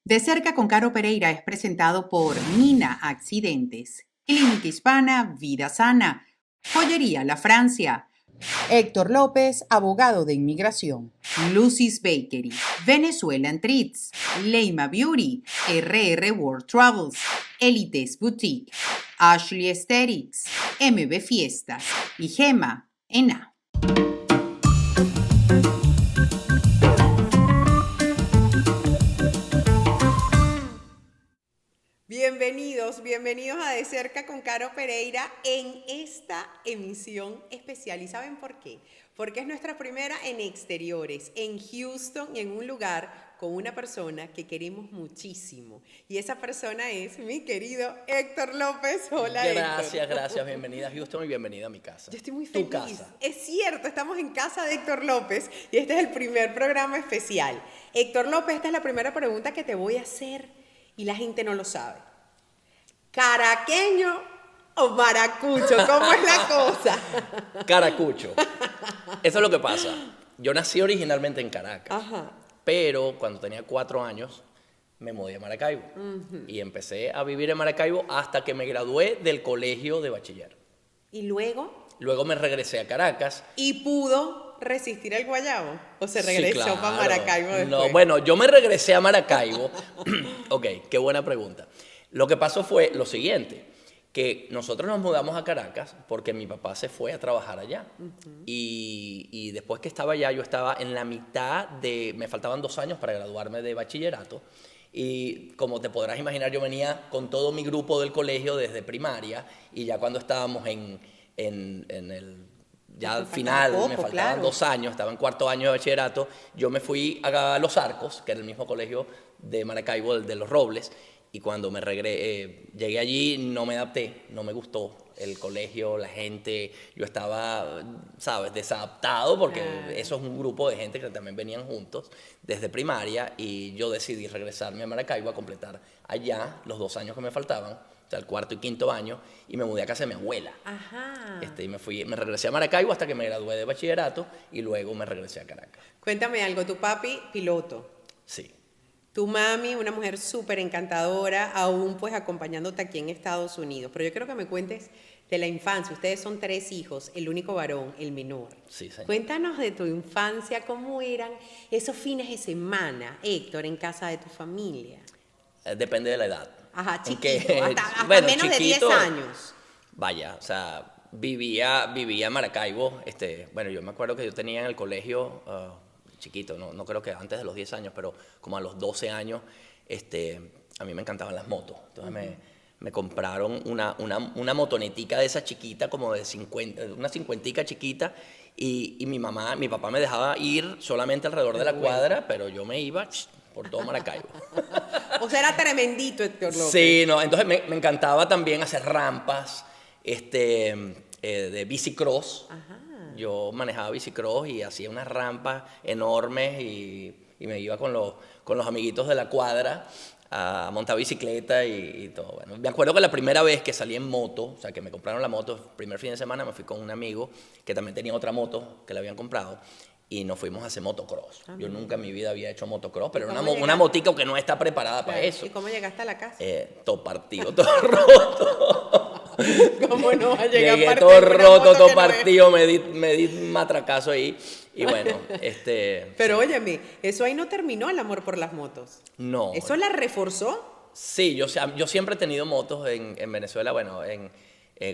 De cerca con Caro Pereira es presentado por Nina Accidentes, Clínica Hispana Vida Sana, Joyería La Francia, Héctor López, abogado de inmigración, Lucy's Bakery, Venezuelan Treats, Leima Beauty, RR World Travels, Elites Boutique, Ashley Aesthetics, MB Fiestas y Gema Ena. Bienvenidos a De Cerca con Caro Pereira en esta emisión especial. ¿Y saben por qué? Porque es nuestra primera en exteriores, en Houston, en un lugar con una persona que queremos muchísimo. Y esa persona es mi querido Héctor López. Hola, Héctor. Gracias. Bienvenida a Houston y bienvenida a mi casa. Yo estoy muy feliz. Tu casa. Es cierto, estamos en casa de Héctor López y este es el primer programa especial. Héctor López, esta es la primera pregunta que te voy a hacer y la gente no lo sabe. ¿Caraqueño o maracucho? ¿Cómo es la cosa? Caracucho. Eso es lo que pasa. Yo nací originalmente en Caracas, pero cuando tenía 4 años me mudé a Maracaibo y empecé a vivir en Maracaibo hasta que me gradué del colegio de bachiller. ¿Y luego? Luego me regresé a Caracas. ¿Y pudo resistir el guayabo? ¿O se regresó Sí, claro. para Maracaibo después? No, bueno, yo me regresé a Maracaibo. Ok, qué buena pregunta. Lo que pasó fue lo siguiente, que nosotros nos mudamos a Caracas porque mi papá se fue a trabajar allá. Y después que estaba allá, yo estaba en la mitad me faltaban 2 años para graduarme de bachillerato. Y como te podrás imaginar, yo venía con todo mi grupo del colegio desde primaria y ya cuando estábamos en el... Ya al final, me faltaban 2 años, estaba en 4º año de bachillerato, yo me fui a Los Arcos, que era el mismo colegio de Maracaibo, el de Los Robles, y cuando llegué allí no me adapté, no me gustó el colegio, la gente, yo estaba, ¿sabes?, desadaptado porque eso es un grupo de gente que también venían juntos desde primaria y yo decidí regresarme a Maracaibo a completar allá los 2 años que me faltaban, o sea, el 4º y 5º año, y me mudé a casa de mi abuela. Y me regresé a Maracaibo hasta que me gradué de bachillerato y luego me regresé a Caracas. Cuéntame algo, tu papi, piloto. Sí. Tu mami, una mujer súper encantadora, aún pues acompañándote aquí en Estados Unidos. Pero yo quiero que me cuentes de la infancia. Ustedes son 3 hijos, el único varón, el menor. Sí, señor. Cuéntanos de tu infancia, cómo eran esos fines de semana, Héctor, en casa de tu familia. Depende de la edad. Ajá, chiquito, hasta bueno, menos chiquito, de 10 años. Vaya, o sea, vivía en Maracaibo. Bueno, yo me acuerdo que yo tenía en el colegio... chiquito, no creo que antes de los 10 años, pero como a los 12 años, a mí me encantaban las motos. Entonces me compraron una motonetica de esa chiquita, como de 50, una 50 chiquita, y mi papá me dejaba ir solamente alrededor de la cuadra, pero yo me iba por todo Maracaibo. O sea, era tremendito, Héctor López. Sí, no, entonces me encantaba también hacer rampas, de bicicross. Yo manejaba bicicross y hacía unas rampas enormes y me iba con los amiguitos de la cuadra a montar bicicleta y todo. Bueno, me acuerdo que la primera vez que salí en moto, o sea, que me compraron la moto, el primer fin de semana me fui con un amigo que también tenía otra moto que le habían comprado y nos fuimos a hacer motocross. Yo nunca en mi vida había hecho motocross, pero era una motica que no está preparada para eso. ¿Y cómo llegaste a la casa? Todo partido, todo roto. ¿Cómo no va a llegar? Llegué todo roto, todo partido, me di matracazo ahí. Y bueno, Pero sí. óyeme, eso ahí no terminó el amor por las motos. No. ¿Eso la reforzó? Sí, yo siempre he tenido motos en Venezuela, bueno,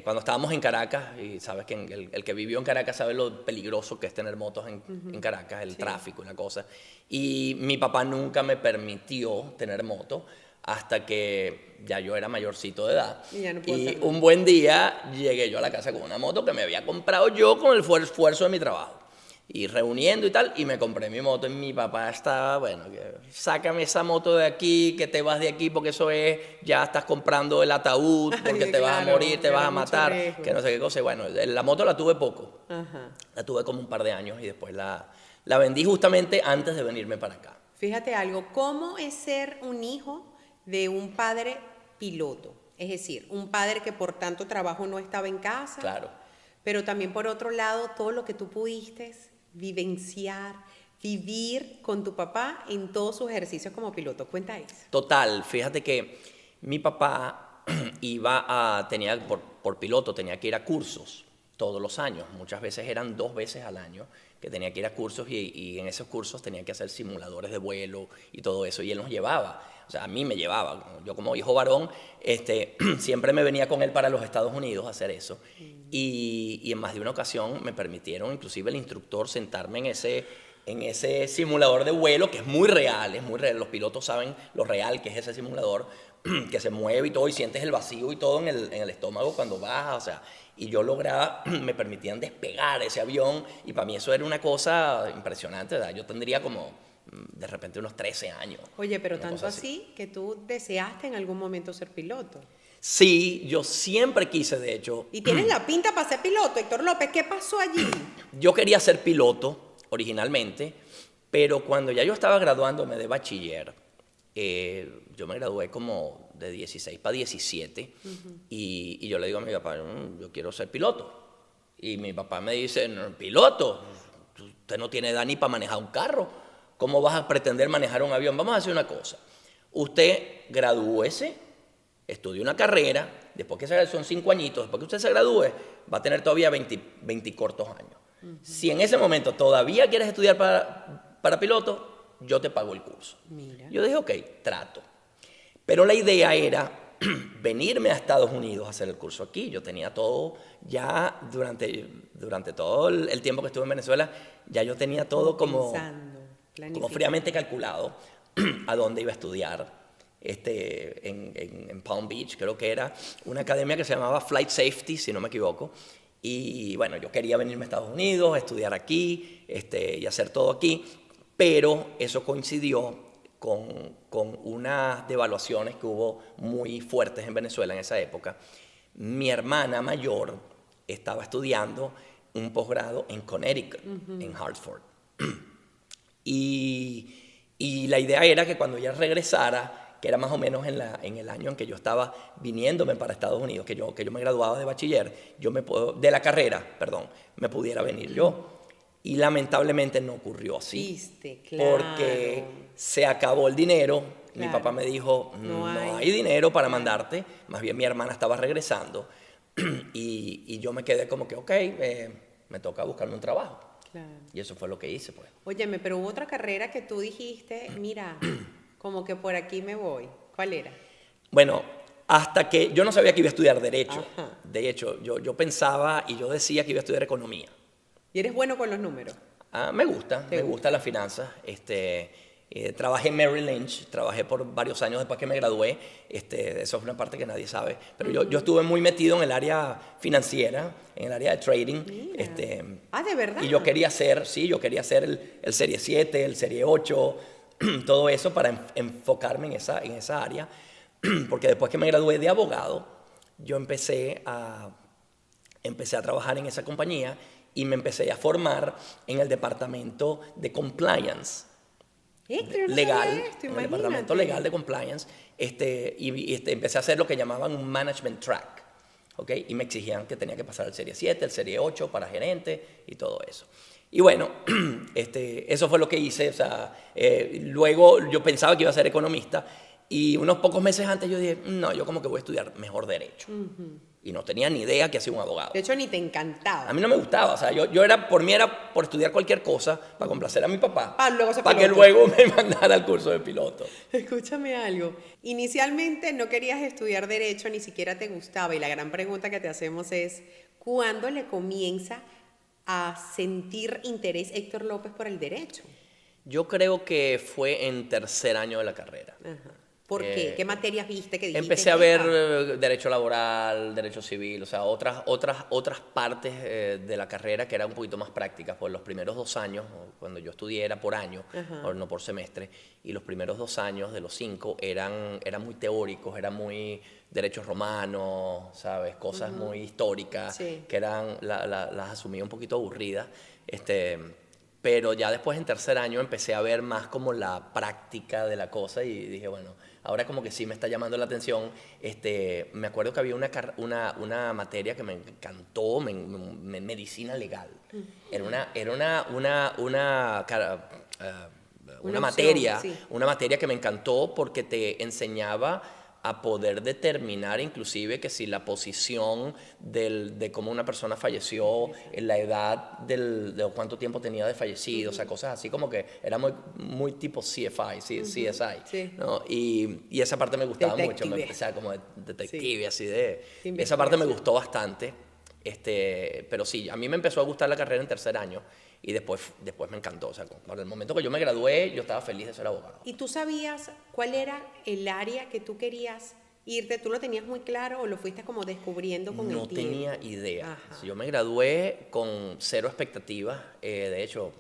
cuando estábamos en Caracas, y sabes que el que vivió en Caracas sabe lo peligroso que es tener motos en Caracas, el tráfico y la cosa. Y mi papá nunca me permitió tener moto hasta que ya yo era mayorcito de edad. Y un buen día llegué yo a la casa con una moto que me había comprado yo con el esfuerzo de mi trabajo. Y reuniendo y tal, y me compré mi moto y mi papá estaba, bueno, sácame esa moto de aquí, que te vas de aquí porque eso es, ya estás comprando el ataúd, porque te vas a morir, te vas a matar, que no sé qué cosa. Y bueno, la moto la tuve poco, la tuve como un par de años y después la vendí justamente antes de venirme para acá. Fíjate algo, ¿cómo es ser un hijo de un padre piloto? Es decir, un padre que por tanto trabajo no estaba en casa. Claro. Pero también por otro lado, todo lo que tú pudiste vivenciar, vivir con tu papá en todos sus ejercicios como piloto? Cuenta eso. Total, fíjate que mi papá tenía por piloto, tenía que ir a cursos todos los años. Muchas veces eran 2 veces al año que tenía que ir a cursos y en esos cursos tenía que hacer simuladores de vuelo y todo eso. Y él nos llevaba, o sea, a mí me llevaba. Yo como hijo varón, siempre me venía con él para los Estados Unidos a hacer eso. Y en más de una ocasión me permitieron, inclusive el instructor, sentarme en ese simulador de vuelo, que es muy real, los pilotos saben lo real que es ese simulador, que se mueve y todo, y sientes el vacío y todo en el estómago cuando bajas, o sea, y yo lograba, me permitían despegar ese avión, y para mí eso era una cosa impresionante, ¿verdad? Yo tendría como, de repente, unos 13 años. Oye, pero tanto así que tú deseaste en algún momento ser piloto. Sí, yo siempre quise, de hecho. Y tienes la pinta para ser piloto, Héctor López. ¿Qué pasó allí? Yo quería ser piloto originalmente, pero cuando ya yo estaba graduándome de bachiller, yo me gradué como de 16 para 17 y yo le digo a mi papá, yo quiero ser piloto. Y mi papá me dice, no, piloto, usted no tiene edad ni para manejar un carro. ¿Cómo vas a pretender manejar un avión? Vamos a hacer una cosa. Usted gradúese, estudie una carrera, después que son 5 añitos, después que usted se gradúe, va a tener todavía 20 cortos años. Si en ese momento todavía quieres estudiar para piloto, yo te pago el curso. Mira. Yo dije, ok, trato. Pero la idea era venirme a Estados Unidos a hacer el curso aquí. Yo tenía todo ya durante todo el tiempo que estuve en Venezuela, ya yo tenía todo como fríamente calculado a dónde iba a estudiar. En Palm Beach, creo que era una academia que se llamaba Flight Safety, si no me equivoco. Y bueno, yo quería venirme a Estados Unidos, estudiar aquí y hacer todo aquí, pero eso coincidió con unas devaluaciones que hubo muy fuertes en Venezuela en esa época. Mi hermana mayor estaba estudiando un posgrado en Connecticut, en Hartford. Y la idea era que cuando ella regresara, que era más o menos en el año en que yo estaba viniéndome para Estados Unidos, que yo me graduaba de bachiller, de la carrera, perdón, me pudiera venir yo. Y lamentablemente no ocurrió así. Viste, claro. Porque se acabó el dinero. Claro. Mi papá me dijo, no hay dinero para mandarte. Más bien mi hermana estaba regresando. Y yo me quedé como que, ok, me toca buscarme un trabajo. Claro. Y eso fue lo que hice, pues. Óyeme, pero hubo otra carrera que tú dijiste, mira, como que por aquí me voy. ¿Cuál era? Bueno, hasta que yo no sabía que iba a estudiar Derecho. Ajá. De hecho, yo pensaba y yo decía que iba a estudiar Economía. ¿Y eres bueno con los números? Me gusta la finanza. Trabajé en Merrill Lynch, trabajé por varios años después que me gradué. Eso es una parte que nadie sabe. Pero yo estuve muy metido en el área financiera, en el área de trading. ¿de verdad? Y yo quería hacer el Serie 7, el Serie 8, todo eso para enfocarme en esa área. Porque después que me gradué de abogado, yo empecé a trabajar en esa compañía y me empecé a formar en el departamento de compliance legal, en el departamento legal de compliance, empecé a hacer lo que llamaban un management track, ¿okay? Y me exigían que tenía que pasar el Serie 7, el Serie 8 para gerente y todo eso. Y bueno, eso fue lo que hice. O sea, luego yo pensaba que iba a ser economista y unos pocos meses antes yo dije, no, yo como que voy a estudiar mejor Derecho. Y no tenía ni idea que hacía un abogado. De hecho, ni te encantaba. A mí no me gustaba. O sea, por mí era por estudiar cualquier cosa, para complacer a mi papá. Para que luego me mandara al curso de piloto. Escúchame algo. Inicialmente no querías estudiar Derecho, ni siquiera te gustaba. Y la gran pregunta que te hacemos es, ¿cuándo le comienza a sentir interés Héctor López por el Derecho? Yo creo que fue en tercer año de la carrera. Ajá. ¿Por qué? ¿Qué materias viste que dijiste? Empecé a ver derecho laboral, derecho civil, o sea, otras partes de la carrera que eran un poquito más prácticas. Por los primeros 2 años, cuando yo estudié era por año, no por semestre, y los primeros 2 años de los 5 eran muy teóricos, eran muy derechos romanos, ¿sabes? Cosas muy históricas, que las asumía un poquito aburridas. Pero ya después en tercer año empecé a ver más como la práctica de la cosa y dije, bueno, ahora como que sí me está llamando la atención. Me acuerdo que había una materia que me encantó, medicina legal. Era una Una opción, materia, sí. una materia que me encantó porque te enseñaba a poder determinar inclusive que si la posición de cómo una persona falleció, la edad de cuánto tiempo tenía de fallecido, o sea, cosas así como que era muy, muy tipo CFI, CSI, Sí. ¿no? Y esa parte me gustaba mucho, Detective. o sea, como de detective, Sí. así de... De Esa parte me investigación. gustó bastante, pero sí, a mí me empezó a gustar la carrera en tercer año y después me encantó, o sea, para el momento que yo me gradué, yo estaba feliz de ser abogado. ¿Y tú sabías cuál era el área que tú querías irte? ¿Tú lo tenías muy claro o lo fuiste como descubriendo con el No tiempo? tenía idea. Ajá. Yo me gradué con cero expectativas. De hecho,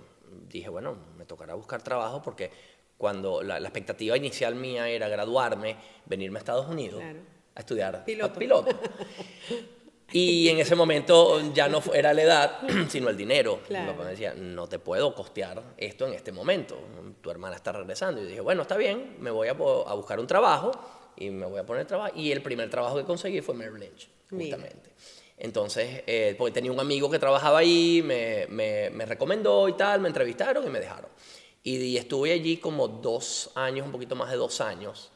dije, bueno, me tocará buscar trabajo porque cuando la expectativa inicial mía era graduarme, venirme a Estados Unidos Claro. a estudiar Piloto. piloto. Y en ese momento ya no era la edad, sino el dinero. Mi Claro. papá me decía, no te puedo costear esto en este momento. Tu hermana está regresando. Y yo dije, bueno, está bien, me voy a buscar un trabajo y me voy a poner trabajo. Y el primer trabajo que conseguí fue Merrill Lynch, Mira. justamente. Entonces, porque tenía un amigo que trabajaba ahí, me recomendó y tal, me entrevistaron y me dejaron. Y estuve allí como 2 años, un poquito más de 2 años.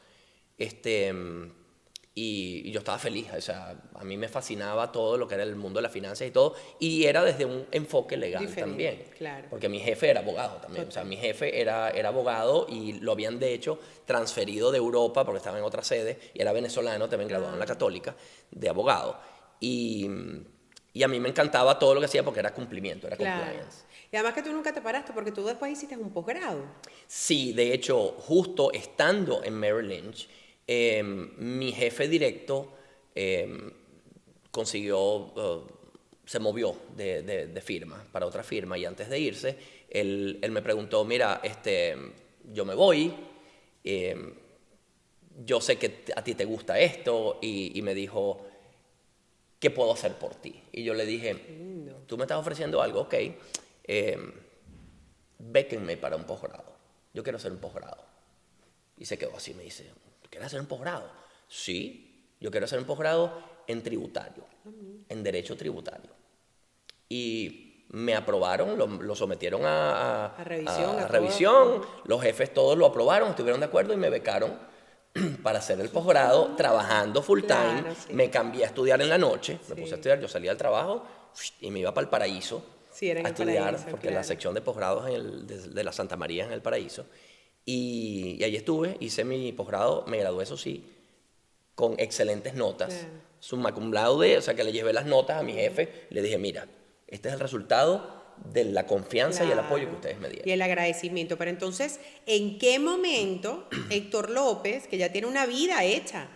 Y yo estaba feliz, o sea, a mí me fascinaba todo lo que era el mundo de las finanzas y todo, y era desde un enfoque legal Diferente, también, claro. porque mi jefe era abogado también, o sea, mi jefe era abogado y lo habían de hecho transferido de Europa, porque estaba en otra sede, y era venezolano, también graduado en la Católica, de abogado, y a mí me encantaba todo lo que hacía porque era cumplimiento, era Claro. compliance. Y además que tú nunca te paraste porque tú después hiciste un posgrado. Sí, de hecho, justo estando en Merrill Lynch, mi jefe directo se movió de firma para otra firma y antes de irse, él me preguntó, mira, yo me voy, yo sé que a ti te gusta esto y me dijo, ¿qué puedo hacer por ti? Y yo le dije, tú me estás ofreciendo algo, ok, béquenme para un posgrado, yo quiero hacer un posgrado. Y se quedó así, me dice, ¿quieres hacer un posgrado? Sí, yo quiero hacer un posgrado en tributario, en derecho tributario. Y me aprobaron, lo sometieron a revisión, a revisión, todo. los jefes todos lo aprobaron, estuvieron de acuerdo y me becaron para hacer el posgrado, trabajando full time. Claro, sí. Me cambié a estudiar en la noche, me Sí. puse a estudiar, yo salía del trabajo y me iba para el Paraíso Sí, era en a el estudiar, Paraíso, porque claro. la sección de posgrados de la Santa María es en el Paraíso. Y allí estuve, hice mi posgrado, me gradué, eso sí, con excelentes notas. Claro. Summa cum laude, o sea que le llevé las notas a mi jefe, le dije, mira, este es el resultado de la confianza y el apoyo que Claro. ustedes me Y dieron. el agradecimiento. Pero entonces, ¿en qué momento Héctor López, que ya tiene una vida hecha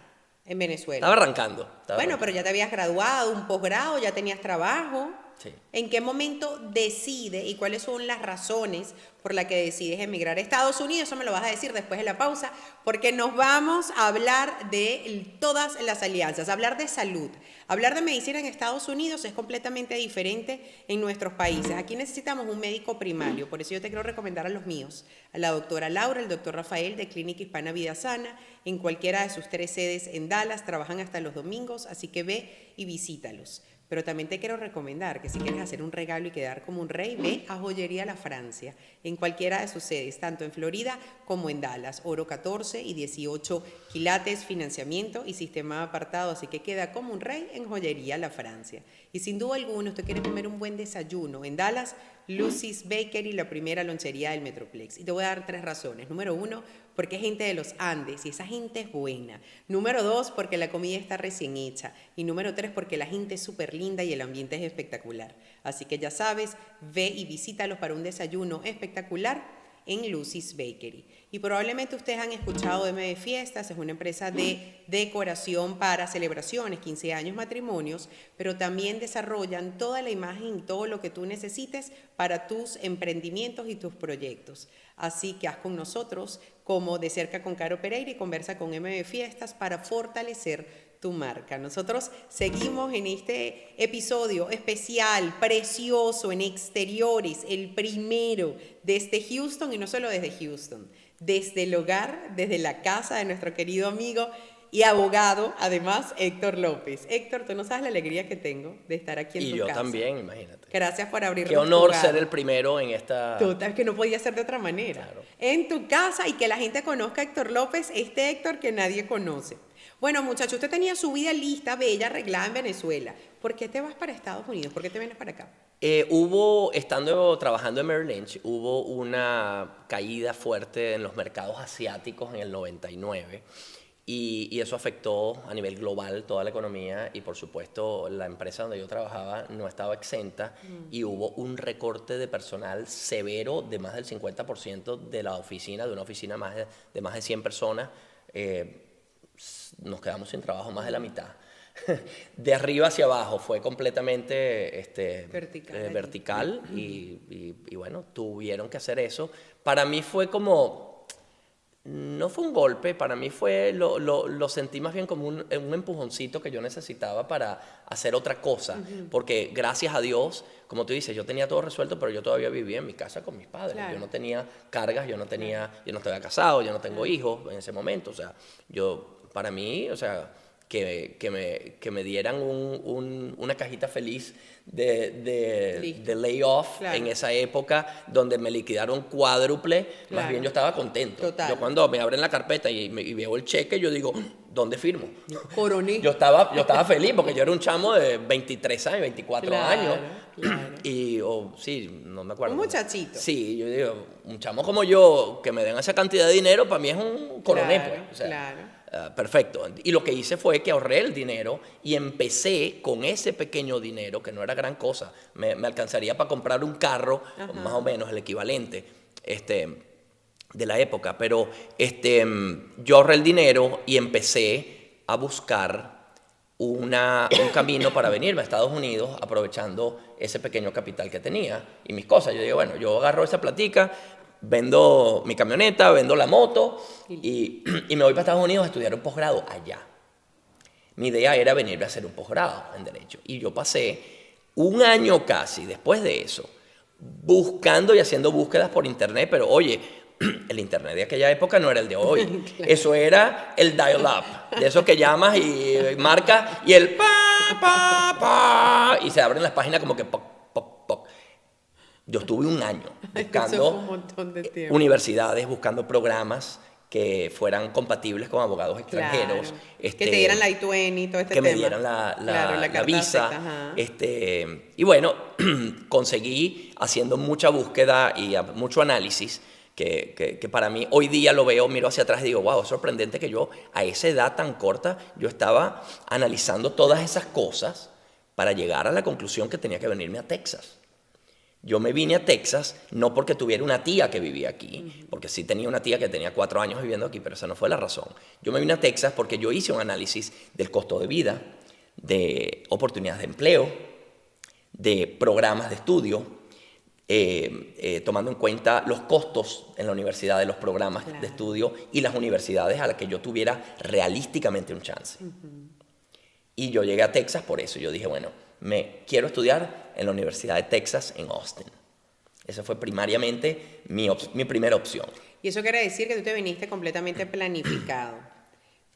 en Venezuela? Estaba arrancando. Bueno, pero ya te habías graduado, un posgrado, ya tenías trabajo. Sí. ¿En qué momento decide y cuáles son las razones por las que decides emigrar a Estados Unidos? Eso me lo vas a decir después de la pausa, porque nos vamos a hablar de todas las alianzas, hablar de salud. Hablar de medicina en Estados Unidos es completamente diferente en nuestros países. Aquí necesitamos un médico primario, por eso yo te quiero recomendar a los míos, a la doctora Laura, el doctor Rafael de Clínica Hispana Vida Sana, en cualquiera de sus 3 sedes en Dallas, trabajan hasta los domingos, así que ve y visítalos. Pero también te quiero recomendar que si quieres hacer un regalo y quedar como un rey, ve a Joyería La Francia, en cualquiera de sus sedes, tanto en Florida como en Dallas. Oro 14 y 18 quilates, financiamiento y sistema apartado, así que queda como un rey en Joyería La Francia. Y sin duda alguna, usted quiere comer un buen desayuno en Dallas, Lucy's Bakery, la primera lonchería del Metroplex. Y te voy a dar 3 razones. Número 1, porque es gente de los Andes y esa gente es buena. Número 2, porque la comida está recién hecha. Y número 3, porque la gente es súper linda y el ambiente es espectacular. Así que ya sabes, ve y visítalos para un desayuno espectacular en Lucy's Bakery. Y probablemente ustedes han escuchado de MB Fiestas, es una empresa de decoración para celebraciones, 15 años, matrimonios, pero también desarrollan toda la imagen y todo lo que tú necesites para tus emprendimientos y tus proyectos. Así que haz con nosotros como De Cerca con Caro Pereira y conversa con MB Fiestas para fortalecer tu marca. Nosotros seguimos en este episodio especial, precioso, en exteriores, el primero desde Houston y no solo desde Houston, desde el hogar, desde la casa de nuestro querido amigo y abogado, además, Héctor López. Héctor, tú no sabes la alegría que tengo de estar aquí en Y tu yo casa. también, imagínate. Gracias por abrirnos Qué tu honor hogar. ser el primero en esta... Total, que no podía ser de otra manera. Claro. En tu casa y que la gente conozca a Héctor López, este Héctor que nadie conoce. Bueno, muchacho, usted tenía su vida lista, bella, arreglada en Venezuela. ¿Por qué te vas para Estados Unidos? ¿Por qué te vienes para acá? Trabajando en Merrill Lynch, hubo una caída fuerte en los mercados asiáticos en el 99 y eso afectó a nivel global toda la economía y por supuesto la empresa donde yo trabajaba no estaba exenta y hubo un recorte de personal severo de más del 50% de la oficina, de una oficina de más de 100 personas. Nos quedamos sin trabajo más de la mitad. De arriba hacia abajo fue completamente vertical y bueno, tuvieron que hacer eso. Para mí fue como, no fue un golpe, para mí fue, lo sentí más bien como un empujoncito que yo necesitaba para hacer otra cosa, porque gracias a Dios, como tú dices, yo tenía todo resuelto, pero yo todavía vivía en mi casa con mis padres. Claro. Yo no tenía cargas, yo no estaba casado, yo no tengo hijos en ese momento, o sea, para mí, o sea, que me dieran una cajita feliz de layoff Claro. en esa época donde me liquidaron cuádruple, Claro. más bien yo estaba contento. Total. Yo cuando me abren la carpeta y veo el cheque, yo digo, ¿dónde firmo? Coroné. Yo estaba feliz porque yo era un chamo de 23 años, 24 años. Claro. Y, sí, no me acuerdo. Un muchachito. Sí, yo digo, un chamo como yo, que me den esa cantidad de dinero, para mí es un coroné, Claro, pues. O sea, claro. perfecto. Y lo que hice fue que ahorré el dinero y empecé con ese pequeño dinero, que no era gran cosa. Me alcanzaría para comprar un carro, más o menos el equivalente de la época. Pero yo ahorré el dinero y empecé a buscar un camino para venirme a Estados Unidos aprovechando ese pequeño capital que tenía y mis cosas. Yo digo, bueno, yo agarro esa platica, vendo mi camioneta, vendo la moto y me voy para Estados Unidos a estudiar un posgrado allá. Mi idea era venirme a hacer un posgrado en Derecho. Y yo pasé un año casi después de eso buscando y haciendo búsquedas por internet, pero oye, el internet de aquella época no era el de hoy. Claro. Eso era el dial-up, de esos que llamas y marcas y el y se abren las páginas como que poc, poc, poc. Yo estuve un año buscando un montón de tiempo. Universidades, buscando programas que fueran compatibles con abogados extranjeros. Claro. Que te dieran la I-20 y todo este que tema. Me dieran la carta visa. Y bueno, conseguí, haciendo mucha búsqueda y mucho análisis, que para mí hoy día lo veo, miro hacia atrás y digo, wow, es sorprendente que yo a esa edad tan corta, yo estaba analizando todas esas cosas para llegar a la conclusión que tenía que venirme a Texas. Yo me vine a Texas no porque tuviera una tía que vivía aquí, porque sí tenía una tía que tenía 4 años viviendo aquí, pero esa no fue la razón. Yo me vine a Texas porque yo hice un análisis del costo de vida, de oportunidades de empleo, de programas de estudio, tomando en cuenta los costos en la universidad de los programas de estudio y las universidades a las que yo tuviera realísticamente un chance. Y yo llegué a Texas por eso. Yo dije, bueno, me quiero estudiar en la Universidad de Texas en Austin. Esa fue primariamente mi primera opción. Y eso quiere decir que tú te viniste completamente planificado.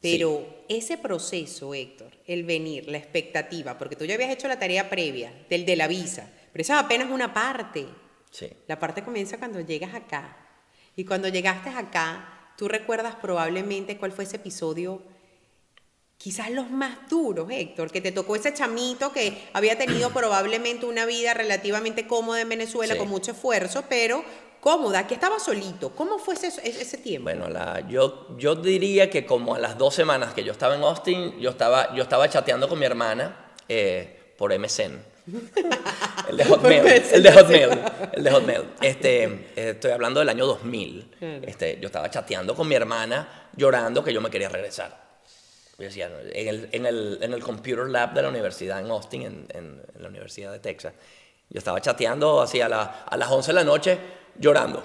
Pero ese proceso, Héctor, el venir, la expectativa, porque tú ya habías hecho la tarea previa del de la visa, pero esa es apenas una parte. Sí. La parte comienza cuando llegas acá. Y cuando llegaste acá, tú recuerdas probablemente cuál fue ese episodio, quizás los más duros, Héctor, que te tocó ese chamito que había tenido probablemente una vida relativamente cómoda en Venezuela, con mucho esfuerzo, pero cómoda, que estaba solito. ¿Cómo fue ese tiempo? Bueno, yo diría que como a las 2 semanas que yo estaba en Austin, yo estaba chateando con mi hermana por MSN. El de Hotmail. Estoy hablando del año 2000. Yo estaba chateando con mi hermana, llorando que yo me quería regresar. Yo decía, en el Computer Lab de la universidad en Austin, en la Universidad de Texas, yo estaba chateando así a las 11 de la noche, llorando.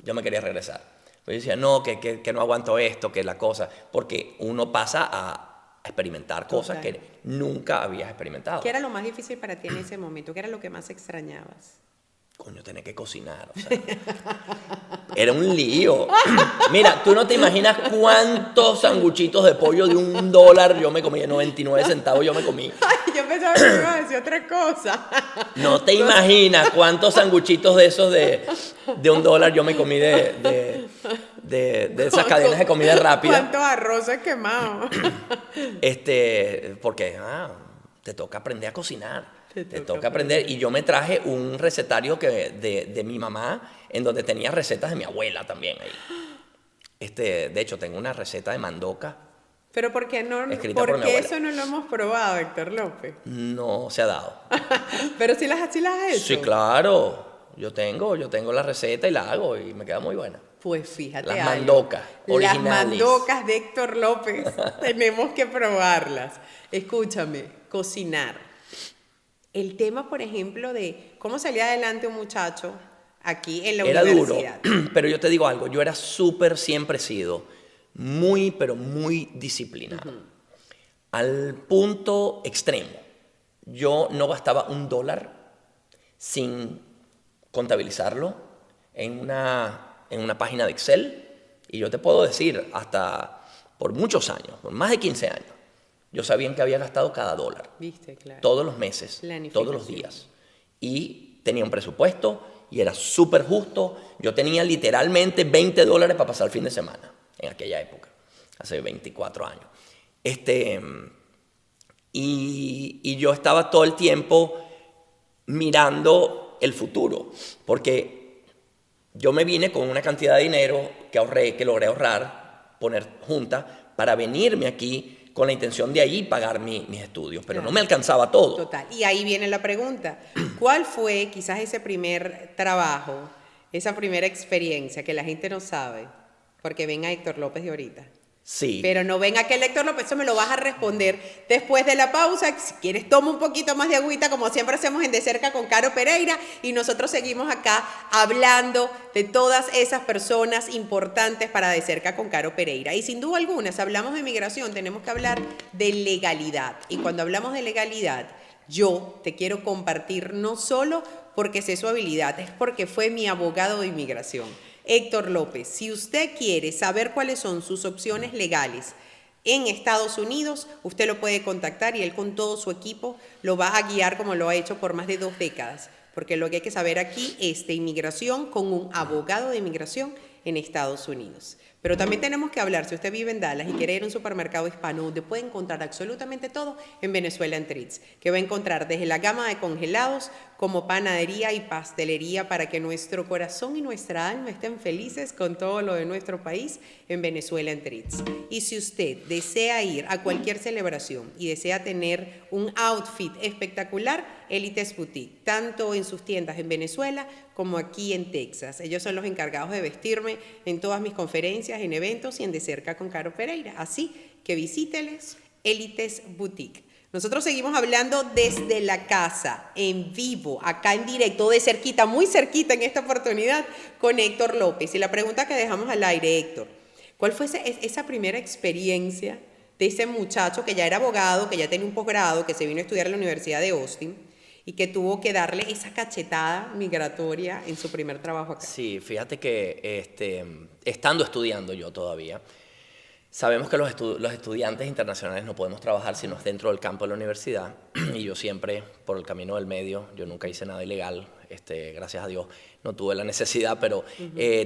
Yo me quería regresar. Yo decía, no, que no aguanto esto, que la cosa, porque uno pasa a experimentar cosas que nunca habías experimentado. ¿Qué era lo más difícil para ti en ese momento? ¿Qué era lo que más extrañabas? coño, tenía que cocinar, o sea, era un lío. Mira, tú no te imaginas cuántos sanguchitos de pollo de $1 yo me comí, 99 centavos yo me comí. Ay, yo pensaba que me iba a decir otra cosa. No te imaginas cuántos sanguchitos de esos de $1 yo me comí de esas cadenas de comida rápida. ¿Cuántos arroces quemados? Porque te toca aprender a cocinar. Te toca aprender. Y yo me traje un recetario de mi mamá, en donde tenía recetas de mi abuela también ahí. De hecho, tengo una receta de mandoca. Pero ¿por qué no? Escrita por mi Porque abuela. eso no lo hemos probado, Héctor López. No se ha dado. Pero sí las has hecho. Sí, claro. Yo tengo la receta y la hago y me queda muy buena. Pues fíjate Las algo. mandocas originales. Las mandocas de Héctor López. Tenemos que probarlas. Escúchame, cocinar. El tema, por ejemplo, de cómo salía adelante un muchacho aquí en la Era duro, universidad. pero yo te digo algo, yo era siempre he sido muy, pero muy disciplinado. Al punto extremo. Yo no gastaba $1 sin contabilizarlo en una página de Excel. Y yo te puedo decir, hasta por muchos años, por más de 15 años, yo sabía en qué había gastado cada $1. Viste, claro. Todos los meses, todos los días. Y tenía un presupuesto y era súper justo. Yo tenía literalmente $20 para pasar el fin de semana en aquella época, hace 24 años. Y yo estaba todo el tiempo mirando el futuro, porque yo me vine con una cantidad de dinero que logré ahorrar, poner junta, para venirme aquí con la intención de ahí pagar mis estudios, pero no me alcanzaba todo. Total. Y ahí viene la pregunta. ¿Cuál fue quizás ese primer trabajo, esa primera experiencia que la gente no sabe? Porque ven a Héctor López de ahorita. Sí. Pero no ven a aquel Héctor López, eso me lo vas a responder después de la pausa. Si quieres, toma un poquito más de agüita, como siempre hacemos en De Cerca con Caro Pereira, y nosotros seguimos acá hablando de todas esas personas importantes para De Cerca con Caro Pereira. Y sin duda alguna, si hablamos de migración, tenemos que hablar de legalidad. Y cuando hablamos de legalidad, yo te quiero compartir no solo porque sé su habilidad, es porque fue mi abogado de inmigración. Héctor López, si usted quiere saber cuáles son sus opciones legales en Estados Unidos, usted lo puede contactar y él con todo su equipo lo va a guiar como lo ha hecho por más de 2 décadas. Porque lo que hay que saber aquí es de inmigración con un abogado de inmigración en Estados Unidos. Pero también tenemos que hablar, si usted vive en Dallas y quiere ir a un supermercado hispano donde puede encontrar absolutamente todo, en Venezuela Treats, que va a encontrar desde la gama de congelados como panadería y pastelería para que nuestro corazón y nuestra alma estén felices con todo lo de nuestro país en Venezuela Treats. Y si usted desea ir a cualquier celebración y desea tener un outfit espectacular, Élites Boutique, tanto en sus tiendas en Venezuela como aquí en Texas. Ellos son los encargados de vestirme en todas mis conferencias, en eventos y en De Cerca con Caro Pereira. Así que visíteles, Élites Boutique. Nosotros seguimos hablando desde la casa, en vivo, acá en directo, de cerquita, muy cerquita en esta oportunidad, con Héctor López. Y la pregunta que dejamos al aire, Héctor, ¿cuál fue esa primera experiencia de ese muchacho que ya era abogado, que ya tenía un posgrado, que se vino a estudiar a la Universidad de Austin y que tuvo que darle esa cachetada migratoria en su primer trabajo acá? Sí, fíjate que estando estudiando yo todavía, sabemos que los estudiantes internacionales no podemos trabajar si no es dentro del campo de la universidad, y yo siempre, por el camino del medio, yo nunca hice nada ilegal, gracias a Dios, no tuve la necesidad, pero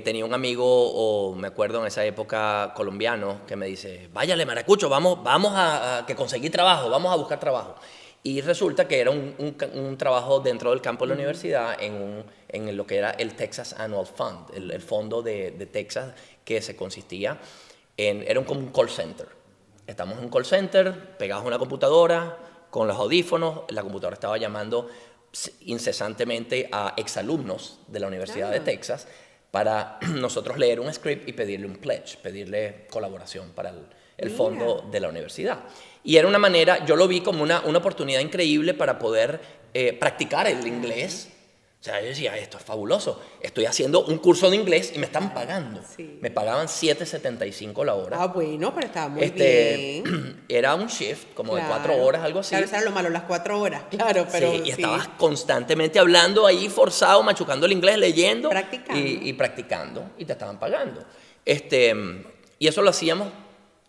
tenía un amigo, o me acuerdo en esa época, colombiano, que me dice, váyale maracucho, vamos a que conseguí trabajo, vamos a buscar trabajo. Y resulta que era un trabajo dentro del campo de la universidad en lo que era el Texas Annual Fund, el fondo de Texas, que se consistía era como un call center. Estamos en un call center, pegados a una computadora, con los audífonos, la computadora estaba llamando incesantemente a exalumnos de la Universidad de Texas para nosotros leer un script y pedirle un pledge, pedirle colaboración para el fondo de la universidad. Y era una manera, yo lo vi como una oportunidad increíble para poder practicar el inglés, O sea, yo decía, esto es fabuloso. Estoy haciendo un curso de inglés y me están pagando. Sí. Me pagaban $7.75 la hora. Ah, bueno, pero estaba muy bien. Era un shift, como de Claro. 4 horas, algo así. Claro, eso era lo malo, las 4 horas, claro, pero Sí, y estabas constantemente hablando ahí, forzado, machucando el inglés, leyendo. Practicando. Y practicando, y te estaban pagando. Y eso lo hacíamos,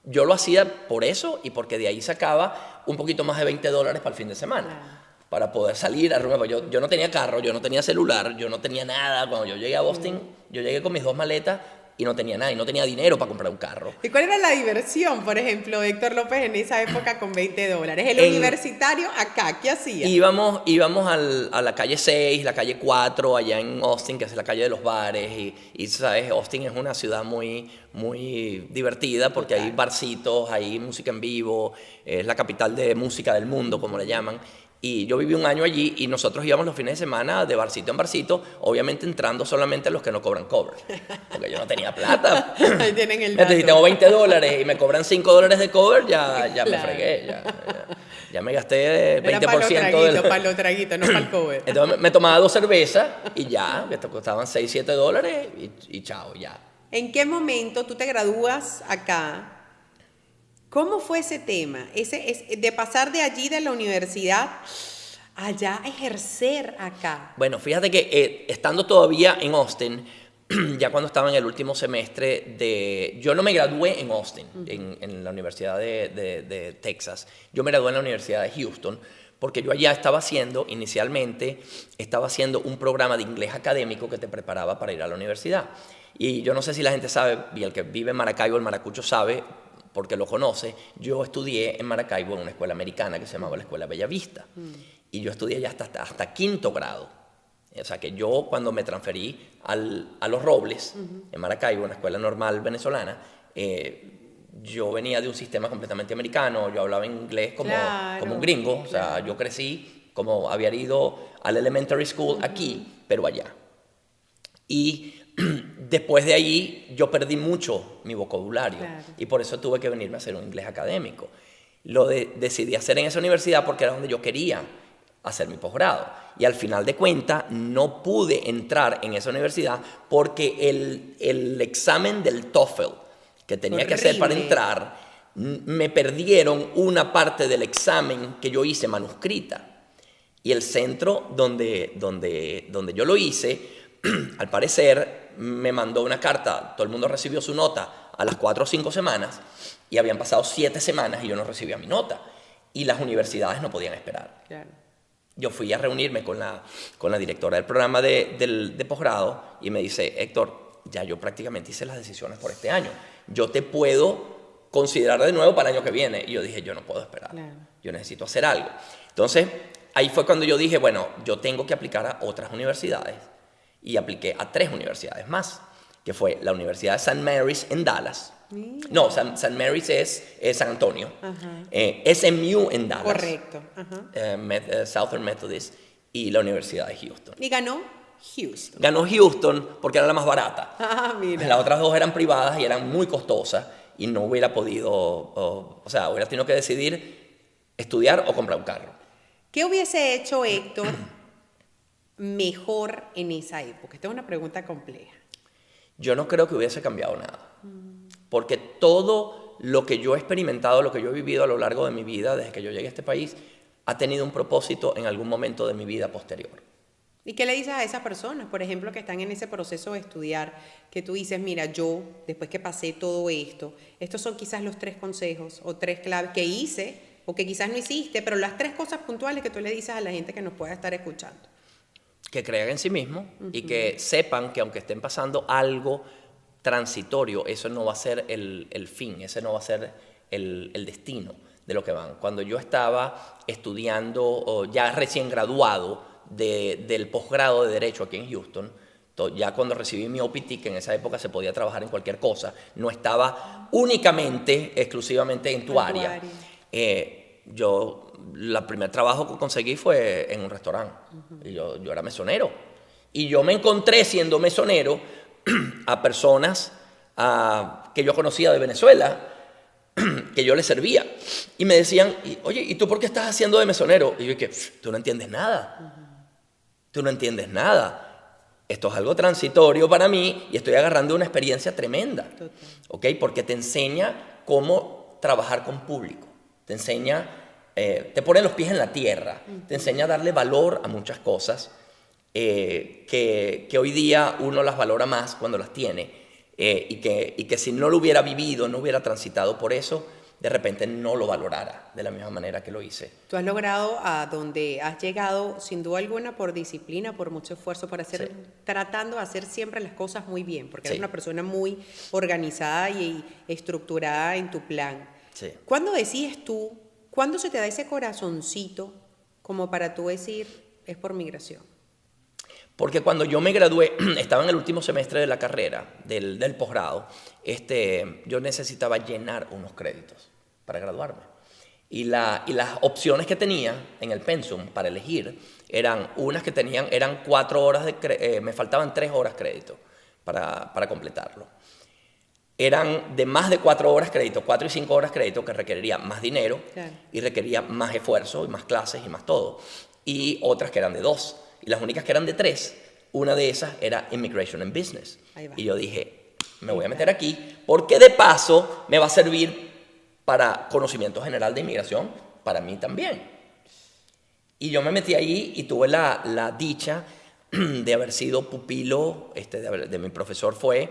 yo lo hacía por eso y porque de ahí sacaba un poquito más de $20 para el fin de semana. Claro. Para poder salir a rumba. Yo no tenía carro, yo no tenía celular, yo no tenía nada. Cuando yo llegué a Austin, yo llegué con mis 2 maletas y no tenía nada, y no tenía dinero para comprar un carro. ¿Y cuál era la diversión, por ejemplo, de Héctor López en esa época con $20? El universitario acá, ¿qué hacía? Íbamos a la calle 6, la calle 4, allá en Austin, que es la calle de los bares. Y sabes, Austin es una ciudad muy, muy divertida porque hay barcitos, hay música en vivo, es la capital de música del mundo, como le llaman. Y yo viví un año allí y nosotros íbamos los fines de semana de barcito en barcito, obviamente entrando solamente los que no cobran cover, porque yo no tenía plata. Ahí tienen el Entonces, si dato. tengo $20 y me cobran $5 de cover, ya me Claro. fregué, ya me gasté el 20% Era de para los traguitos, no para el cover. Entonces me tomaba 2 cervezas y ya, que te costaban $6-7 y chao, ya. ¿En qué momento tú te gradúas acá? ¿Cómo fue ese tema? De pasar de allí, de la universidad, allá a ejercer acá. Bueno, fíjate que estando todavía en Austin, ya cuando estaba en el último semestre yo no me gradué en Austin, en la Universidad de Texas. Yo me gradué en la Universidad de Houston, porque yo allá inicialmente estaba haciendo un programa de inglés académico que te preparaba para ir a la universidad. Y yo no sé si la gente sabe, y el que vive en Maracaibo, el maracucho sabe, porque lo conoce, yo estudié en Maracaibo en una escuela americana que se llamaba la Escuela Bellavista. Y yo estudié ya hasta 5º grado. O sea que yo cuando me transferí a Los Robles, en Maracaibo, una escuela normal venezolana, yo venía de un sistema completamente americano, yo hablaba inglés como un gringo, o sea, yo crecí como había ido al elementary school aquí, pero allá. Y después de ahí yo perdí mucho mi vocabulario, y por eso tuve que venirme a hacer un inglés académico. Decidí hacer en esa universidad porque era donde yo quería hacer mi posgrado. Y al final de cuentas no pude entrar en esa universidad porque el examen del TOEFL que tenía que hacer para entrar, me perdieron una parte del examen que yo hice manuscrita. Y el centro donde yo lo hice, al parecer, me mandó una carta. Todo el mundo recibió su nota a las 4 o 5 semanas y habían pasado 7 semanas y yo no recibía mi nota. Y las universidades no podían esperar. Claro. Yo fui a reunirme con la directora del programa de posgrado y me dice, Héctor, ya yo prácticamente hice las decisiones por este año. Yo te puedo considerar de nuevo para el año que viene. Y yo dije, yo no puedo esperar. Claro. Yo necesito hacer algo. Entonces, ahí fue cuando yo dije, bueno, yo tengo que aplicar a otras universidades. Y apliqué a 3 universidades más, que fue la Universidad de St. Mary's en Dallas. No, St. Mary's es San Antonio. SMU en Dallas. Correcto. Ajá. Southern Methodist y la Universidad de Houston. Y ganó Houston. Ganó Houston porque era la más barata. Ah, mira. Las otras 2 eran privadas y eran muy costosas y no hubiera podido, o sea, hubiera tenido que decidir estudiar o comprar un carro. ¿Qué hubiese hecho Héctor mejor en esa época? Esta es una pregunta compleja. Yo no creo que hubiese cambiado nada. Porque todo lo que yo he experimentado, lo que yo he vivido a lo largo de mi vida, desde que yo llegué a este país, ha tenido un propósito en algún momento de mi vida posterior. ¿Y qué le dices a esas personas, por ejemplo, que están en ese proceso de estudiar, que tú dices, mira, yo, después que pasé todo esto, estos son quizás los 3 consejos o 3 claves que hice, o que quizás no hiciste, pero las 3 cosas puntuales que tú le dices a la gente que nos pueda estar escuchando? Que crean en sí mismos y que sepan que aunque estén pasando algo transitorio, eso no va a ser el fin, ese no va a ser el destino de lo que van. Cuando yo estaba estudiando, o ya recién graduado del posgrado de Derecho aquí en Houston, ya cuando recibí mi OPT, que en esa época se podía trabajar en cualquier cosa, no estaba únicamente, exclusivamente en tu área. El primer trabajo que conseguí fue en un restaurante. Y yo era mesonero. Y yo me encontré siendo mesonero a personas que yo conocía de Venezuela, que yo les servía. Y me decían, oye, ¿y tú por qué estás haciendo de mesonero? Y yo dije, tú no entiendes nada. tú no entiendes nada. Esto es algo transitorio para mí y estoy agarrando una experiencia tremenda. Total. ¿Ok? Porque te enseña cómo trabajar con público. Te enseña, te pone los pies en la tierra. Te enseña a darle valor a muchas cosas que hoy día uno las valora más cuando las tiene. Y que si no lo hubiera vivido, no hubiera transitado por eso, de repente no lo valorara de la misma manera que lo hice. Tú has logrado a donde has llegado, sin duda alguna, por disciplina, por mucho esfuerzo, por hacer, Sí. tratando de hacer siempre las cosas muy bien, porque Sí. eres una persona muy organizada y estructurada en tu plan. Sí. ¿Cuándo decides tú, cuándo se te da ese corazoncito como para tú decir, es por migración? Porque cuando yo me gradué, estaba en el último semestre de la carrera, del posgrado, yo necesitaba llenar unos créditos para graduarme. Y las opciones que tenía en el pensum para elegir eran unas que eran 4 horas me faltaban 3 horas crédito para completarlo. Eran de más de 4 horas crédito, 4 y 5 horas crédito, que requeriría más dinero, Claro. y requería más esfuerzo y más clases y más todo. Y otras que eran de 2. Y las únicas que eran de 3, una de esas era Immigration and Business. Ahí va. Y yo dije, me voy a meter aquí porque de paso me va a servir para conocimiento general de inmigración, para mí también. Y yo me metí ahí y tuve la dicha de haber sido pupilo, de mi profesor fue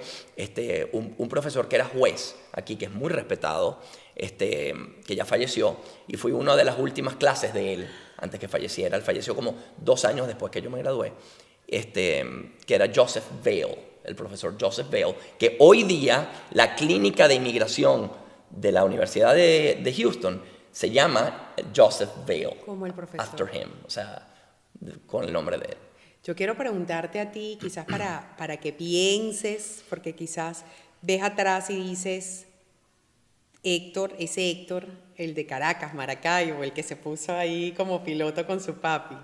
un profesor que era juez aquí, que es muy respetado, que ya falleció, y fui una de las últimas clases de él antes que falleciera. Él falleció como 2 años después que yo me gradué, que era Joseph Vail, el profesor Joseph Vail, que hoy día la clínica de inmigración de la Universidad de Houston se llama Joseph Vail. Como el profesor. After him, o sea, con el nombre de él. Yo quiero preguntarte a ti, quizás para que pienses, porque quizás ves atrás y dices, Héctor, ese Héctor, el de Caracas, Maracaibo, el que se puso ahí como piloto con su papi.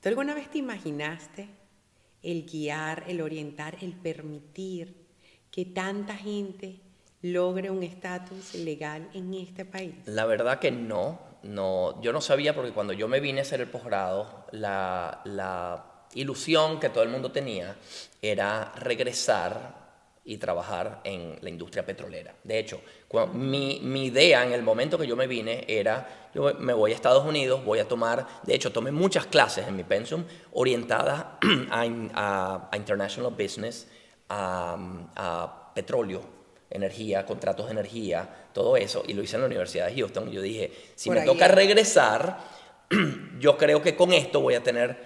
¿Tú alguna vez te imaginaste el guiar, el orientar, el permitir que tanta gente logre un estatus legal en este país? La verdad que no, yo no sabía, porque cuando yo me vine a hacer el posgrado, la ilusión que todo el mundo tenía era regresar y trabajar en la industria petrolera. De hecho, mi idea en el momento que yo me vine era, yo me voy a Estados Unidos, voy a tomé muchas clases en mi pensum orientadas a international business, a petróleo, energía, contratos de energía, todo eso, y lo hice en la Universidad de Houston. Yo dije, si me toca regresar, yo creo que con esto voy a tener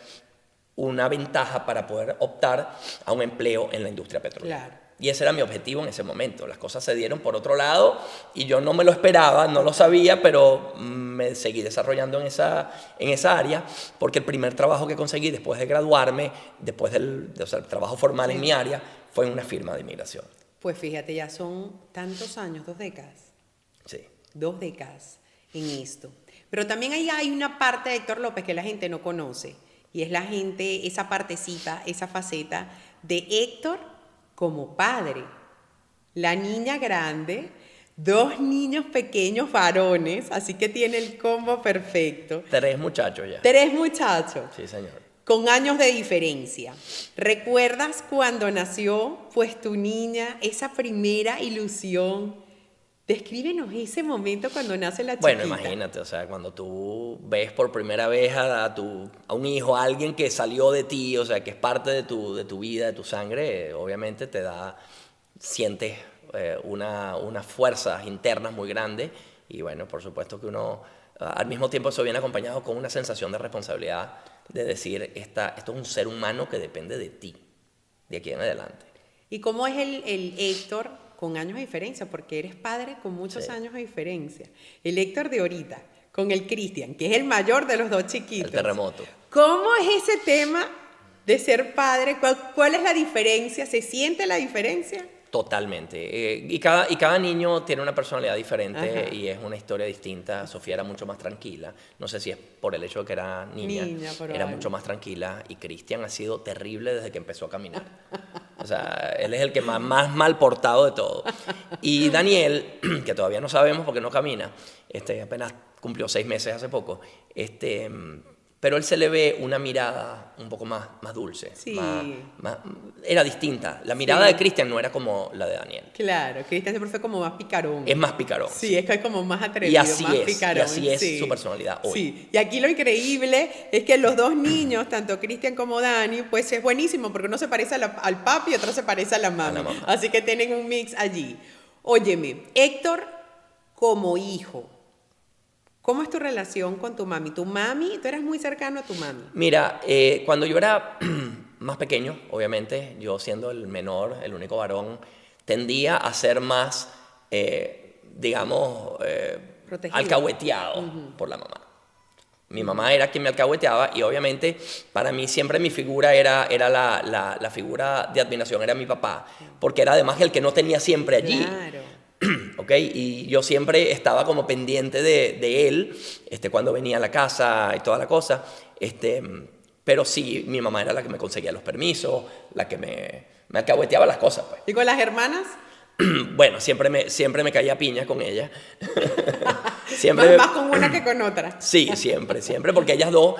una ventaja para poder optar a un empleo en la industria petrolera. Claro. Y ese era mi objetivo en ese momento. Las cosas se dieron por otro lado y yo no me lo esperaba, no lo sabía, pero me seguí desarrollando en esa área, porque el primer trabajo que conseguí después de graduarme, después del trabajo formal en mi área, fue en una firma de inmigración. Pues fíjate, ya son tantos años, 2 décadas. Sí. 2 décadas en esto. Pero también ahí hay una parte de Héctor López que la gente no conoce. Y es la gente, esa partecita, esa faceta de Héctor como padre. La niña grande, 2 niños pequeños varones, así que tiene el combo perfecto. 3 muchachos ya. 3 muchachos. Sí, señor. Con años de diferencia. ¿Recuerdas cuando nació, pues, tu niña, esa primera ilusión? Descríbenos ese momento cuando nace la chiquita. Bueno, imagínate, o sea, cuando tú ves por primera vez a un hijo, a alguien que salió de ti, o sea, que es parte de tu vida, de tu sangre, obviamente sientes unas fuerzas internas muy grandes, y bueno, por supuesto que uno, al mismo tiempo eso viene acompañado con una sensación de responsabilidad, de decir, esto es un ser humano que depende de ti, de aquí en adelante. ¿Y cómo es el Héctor con años de diferencia? Porque eres padre con muchos Sí. añes de diferencia. El Héctor de ahorita, con el Cristian, que es el mayor de los 2 chiquitos. El terremoto. ¿Cómo es ese tema de ser padre? ¿Cuál es la diferencia? ¿Se siente la diferencia? Totalmente. Y cada niño tiene una personalidad diferente. Ajá. Y es una historia distinta. Sofía era mucho más tranquila. No sé si es por el hecho de que era niña. Era probable. mucho más tranquila. Y Cristian ha sido terrible desde que empezó a caminar. O sea, él es el que más mal portado de todo. Y Daniel, que todavía no sabemos porque no camina, apenas cumplió 6 meses hace poco, pero él se le ve una mirada un poco más dulce. Sí. Era distinta. La mirada Sí. de Cristian no era como la de Daniel. Claro, Cristian siempre fue como más picarón. Es más picarón. Sí, es que es como más atrevido, Y así más es, picarón. y así es sí. su personalidad hoy. Sí, y aquí lo increíble es que los dos niños, tanto Cristian como Dani, pues es buenísimo porque uno se parece al papi y otro se parece a la mami. mamá. Así que tienen un mix allí. Óyeme, Héctor como hijo, ¿cómo es tu relación con tu mami? Tu mami, tú eras muy cercano a tu mami. Mira, cuando yo era más pequeño, obviamente, yo siendo el menor, el único varón, tendía a ser más, digamos, Protegido. alcahueteado por la mamá. Mi mamá era quien me alcahueteaba y obviamente para mí siempre mi figura era la figura de admiración, era mi papá, porque era además el que no tenía siempre allí. Claro. ¿Ok? Y yo siempre estaba como pendiente de él cuando venía a la casa y toda la cosa. Pero sí, mi mamá era la que me conseguía los permisos, la que me alcahueteaba las cosas, pues. ¿Y con las hermanas? Bueno, siempre me caía piña con ella. Siempre Más con una que con otra. Sí, siempre, porque ellas dos,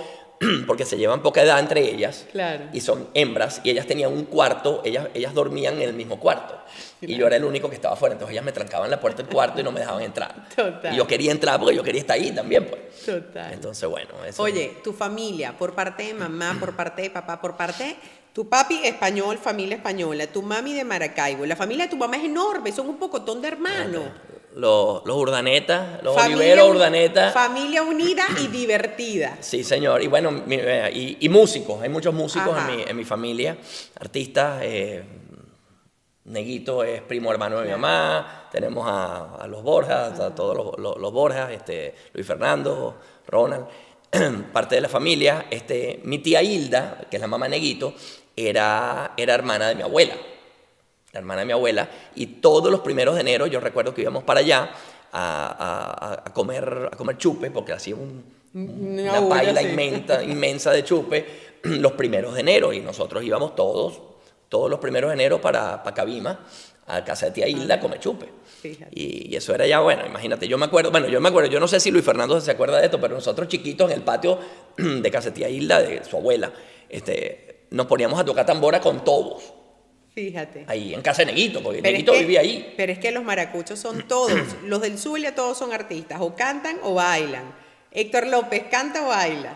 porque se llevan poca edad entre ellas, Claro. y son hembras, y ellas tenían un cuarto, ellas dormían en el mismo cuarto, y yo era el único que estaba afuera, entonces ellas me trancaban la puerta del cuarto y no me dejaban entrar. Total. Y yo quería entrar porque yo quería estar ahí también, pues. Total. Entonces, bueno, eso. Oye, tu familia, por parte de mamá, por parte de papá, por parte... Tu papi español, familia española, tu mami de Maracaibo, la familia de tu mamá es enorme, son un pocotón de hermanos. Los Urdaneta, los Familia Olivero un- Urdaneta. Familia unida y divertida. Sí, señor. Y bueno, y músicos. Hay muchos músicos Ajá. en mi familia, artistas. Neguito es primo hermano de mi mamá. Tenemos a los Borjas, a todos los Borjas, Luis Fernando, Ronald, parte de la familia. Mi tía Hilda, que es la mamá de Neguito, era hermana de mi abuela. La hermana de mi abuela. Y todos los primeros de enero yo recuerdo que íbamos para allá a comer chupe, porque hacía una bulla, paila sí. inmensa de chupe los primeros de enero. Y nosotros íbamos todos los primeros de enero para Cabima, a casa de tía Hilda, a comer chupe. Fíjate. Y eso era ya, bueno, imagínate, yo me acuerdo, yo no sé si Luis Fernando se acuerda de esto, pero nosotros chiquitos en el patio de casa de tía Hilda, de su abuela, nos poníamos a tocar tambora con todos. Fíjate. Ahí en casa de Neguito, porque Pero Neguito vivía ahí. Pero es que los maracuchos son todos, los del Zulia todos son artistas, o cantan o bailan. Héctor López, ¿canta o baila?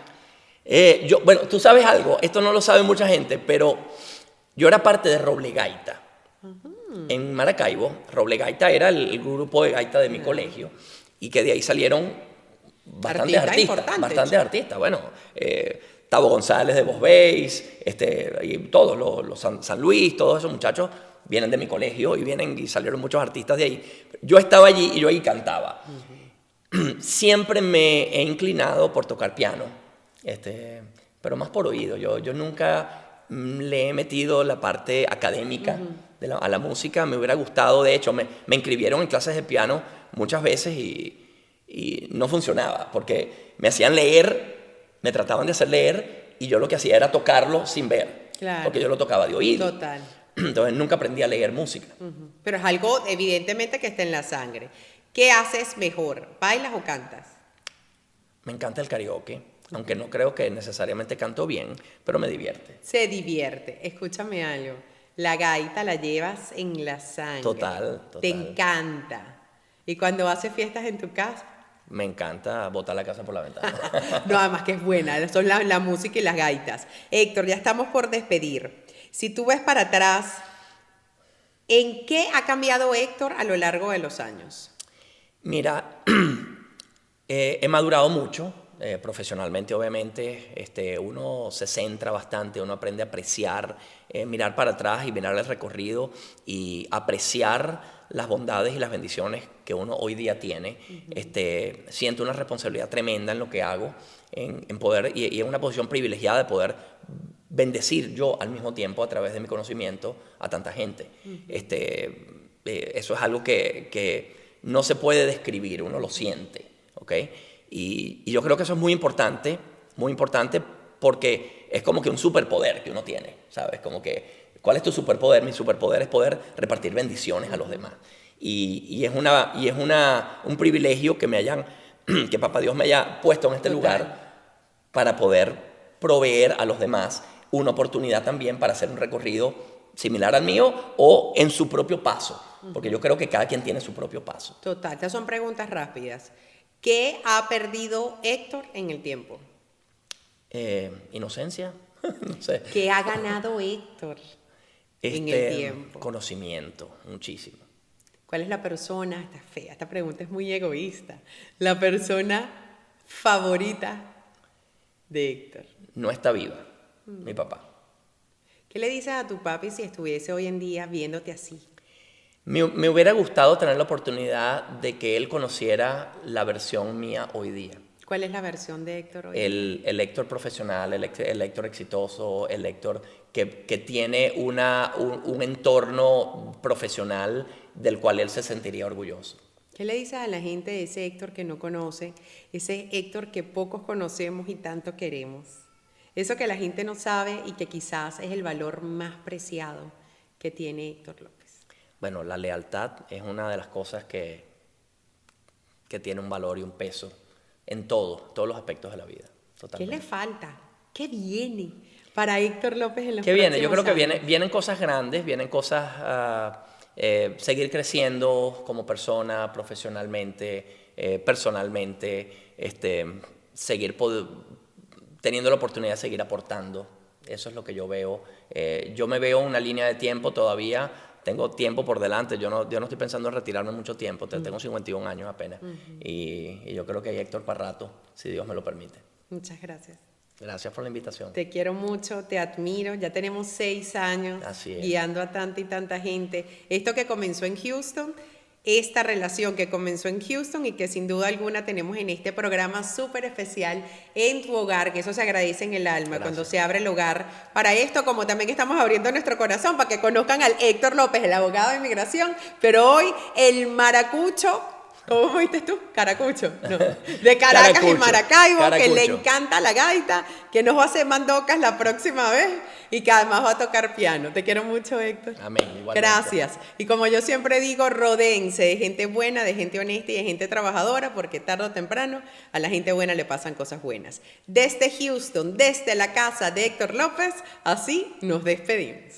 Bueno, tú sabes algo, esto no lo sabe mucha gente, pero yo era parte de Roble Gaita. En Maracaibo, Roble Gaita era el grupo de gaita de mi colegio, y que de ahí salieron bastantes Artistas importantes. bastantes artistas. Bueno, Tavo González de Vos Veis, y todos los San Luis, todos esos muchachos vienen de mi colegio y salieron muchos artistas de ahí. Yo estaba allí y yo ahí cantaba. Siempre me he inclinado por tocar piano, pero más por oído. Yo nunca le he metido la parte académica a la música. Me hubiera gustado, de hecho, me inscribieron en clases de piano muchas veces y no funcionaba, porque me hacían leer, me trataban de hacer leer, y yo lo que hacía era tocarlo sin ver, Claro. porque yo lo tocaba de oído. Total. Entonces nunca aprendí a leer música. Pero es algo evidentemente que está en la sangre. ¿Qué haces mejor? ¿Bailas o cantas? Me encanta el karaoke, aunque no creo que necesariamente canto bien, pero me divierte. Se divierte. Escúchame algo. La gaita la llevas en la sangre. Total. Te encanta. Y cuando haces fiestas en tu casa, Me encanta botar la casa por la ventana. no, además que es buena, son la música y las gaitas. Héctor, ya estamos por despedir. Si tú ves para atrás, ¿en qué ha cambiado Héctor a lo largo de los años? Mira, he madurado mucho, profesionalmente obviamente. Uno se centra bastante, uno aprende a apreciar, mirar para atrás y mirar el recorrido y apreciar las bondades y las bendiciones que uno hoy día tiene. Siento una responsabilidad tremenda en lo que hago, en poder, y en una posición privilegiada de poder bendecir yo al mismo tiempo a través de mi conocimiento a tanta gente. Eso es algo que no se puede describir, uno lo siente, ¿ok? Y yo creo que eso es muy importante porque es como que un superpoder que uno tiene, ¿sabes? Como que, ¿cuál es tu superpoder? Mi superpoder es poder repartir bendiciones a los demás. Y es un privilegio que papá Dios me haya puesto en este lugar para poder proveer a los demás una oportunidad también para hacer un recorrido similar al mío o en su propio paso, porque yo creo que cada quien tiene su propio paso. Total, estas son preguntas rápidas. ¿Qué ha perdido Héctor en el tiempo? ¿Inocencia? No sé. ¿Qué ha ganado Héctor en el tiempo? Conocimiento, muchísimo. ¿Cuál es la persona? Está fea, esta pregunta es muy egoísta. La persona favorita de Héctor. No está viva, mi papá. ¿Qué le dices a tu papi si estuviese hoy en día viéndote así? Me hubiera gustado tener la oportunidad de que él conociera la versión mía hoy día. ¿Cuál es la versión de Héctor hoy? El Héctor profesional, el Héctor exitoso, el Héctor que tiene un entorno profesional del cual él se sentiría orgulloso. ¿Qué le dices a la gente de ese Héctor que no conoce, ese Héctor que pocos conocemos y tanto queremos? Eso que la gente no sabe y que quizás es el valor más preciado que tiene Héctor López. Bueno, la lealtad es una de las cosas que tiene un valor y un peso en todos los aspectos de la vida. Totalmente. ¿Qué le falta? ¿Qué viene para Héctor López en los ¿Qué viene? Yo creo próximos que años? vienen cosas grandes, vienen cosas, seguir creciendo como persona, profesionalmente, personalmente, seguir teniendo la oportunidad de seguir aportando. Eso es lo que yo veo. Yo me veo una línea de tiempo todavía. Tengo tiempo por delante. Yo no estoy pensando en retirarme mucho tiempo. Tengo 51 años apenas. Y yo creo que hay Héctor para rato, si Dios me lo permite. Muchas gracias. Gracias por la invitación. Te quiero mucho, te admiro. Ya tenemos 6 años Así es. guiando a tanta y tanta gente. Esto que comenzó en Houston, esta relación que comenzó en Houston y que sin duda alguna tenemos en este programa súper especial en tu hogar, que eso se agradece en el alma. Gracias. Cuando se abre el hogar para esto, como también estamos abriendo nuestro corazón para que conozcan al Héctor López, el abogado de inmigración, pero hoy el maracucho. ¿Cómo viste tú? Caracucho. No. De Caracas Caracucho. y Maracaibo, que le Caracucho. encanta la gaita, que nos va a hacer mandocas la próxima vez y que además va a tocar piano. Te quiero mucho, Héctor. Amén. Igualmente. Gracias. Y como yo siempre digo, rodéense de gente buena, de gente honesta y de gente trabajadora, porque tarde o temprano a la gente buena le pasan cosas buenas. Desde Houston, desde la casa de Héctor López, así nos despedimos.